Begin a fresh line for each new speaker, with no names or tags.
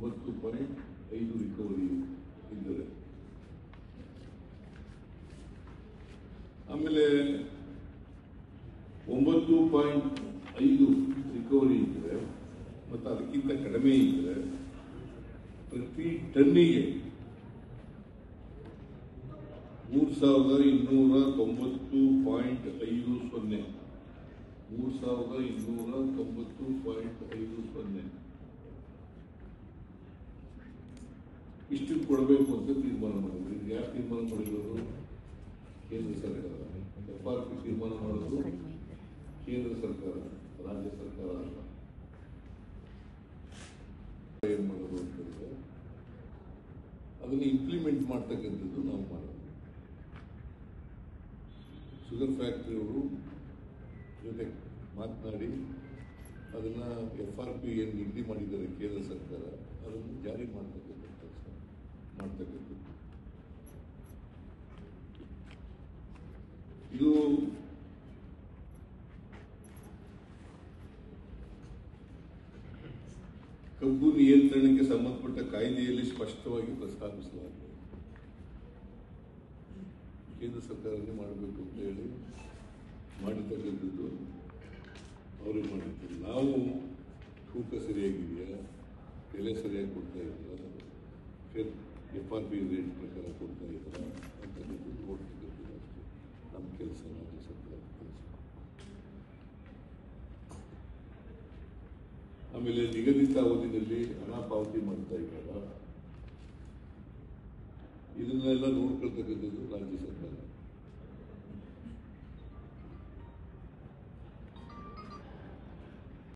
9.5 recovery ಇದ್ದರೆ, ಆಮೇಲೆ 9.5 recovery ಇದ್ದರೆ ಮತ್ತು ಅದಕ್ಕಿಂತ ಕಡಿಮೆ ಇದ್ದರೆ ಪ್ರತಿ ಟನ್ನಿಗೆ 3,290.50 3,290.50 ಇಷ್ಟು ಕೊಡಬೇಕು ಅಂತ ತೀರ್ಮಾನ ಮಾಡಿದ್ರು. ಯಾರು ತೀರ್ಮಾನ ಮಾಡಿರೋದು? ಕೇಂದ್ರ ಸರ್ಕಾರ. FRP ತೀರ್ಮಾನ ಮಾಡೋದು ಕೇಂದ್ರ ಸರ್ಕಾರ, ರಾಜ್ಯ ಸರ್ಕಾರ ಅಲ್ಲ. ಏನ್ ಮಾಡೋದು ಅಂತಂದ್ರೆ ಅದನ್ನು ಇಂಪ್ಲಿಮೆಂಟ್ ಮಾಡ್ತಕ್ಕಂಥದ್ದು ನಾವು ಮಾಡೋದು. ಶುಗರ್ ಫ್ಯಾಕ್ಟ್ರಿ ಅವರು ಜೊತೆ ಮಾತನಾಡಿ ಅದನ್ನು FRP ಏನು ನಿಗದಿ ಮಾಡಿದ್ದಾರೆ ಕೇಂದ್ರ ಸರ್ಕಾರ, ಅದನ್ನು ಜಾರಿ ಮಾಡ್ತಕ್ಕಂಥ ಕೆಲಸ ಮಾಡ್ತಕ್ಕಂಥದ್ದು. ಇದು ಕಬ್ಬು ನಿಯಂತ್ರಣಕ್ಕೆ ಸಂಬಂಧಪಟ್ಟ ಕಾಯ್ದೆಯಲ್ಲಿ ಸ್ಪಷ್ಟವಾಗಿ ಪ್ರಸ್ತಾಪಿಸಲಾಗಿದೆ. ಕೇಂದ್ರ ಸರ್ಕಾರನೇ ಮಾಡಬೇಕು ಅಂತ ಹೇಳಿ ಮಾಡಿರ್ತಕ್ಕಂಥದ್ದು ಅವ್ರಿಗೆ ಮಾಡಿರ್ತೀವಿ. ನಾವು ತೂಕ ಸರಿಯಾಗಿದೆಯಾ, ಬೆಲೆ ಸರಿಯಾಗಿ ಕೊಡ್ತಾ ಇದ್ದೀರಾ, FRP ರೇಟ್ ಪ್ರಕಾರ ಕೊಡ್ತಾ ಇದ್ದೀರಾ ಅಂತಕ್ಕಂಥದ್ದು ನೋಡ್ತಕ್ಕಂಥದ್ದು ಅಷ್ಟೇ ನಮ್ಮ ಕೆಲಸ, ರಾಜ್ಯ ಸರ್ಕಾರದ ಕೆಲಸ. ಆಮೇಲೆ ನಿಗದಿತ ಅವಧಿಯಲ್ಲಿ ಹಣ ಪಾವತಿ ಮಾಡ್ತಾ ಇದ್ದಾರಾ, ಇದನ್ನೆಲ್ಲ ನೋಡ್ಕೊಳ್ತಕ್ಕಂಥದ್ದು ರಾಜ್ಯ ಸರ್ಕಾರ.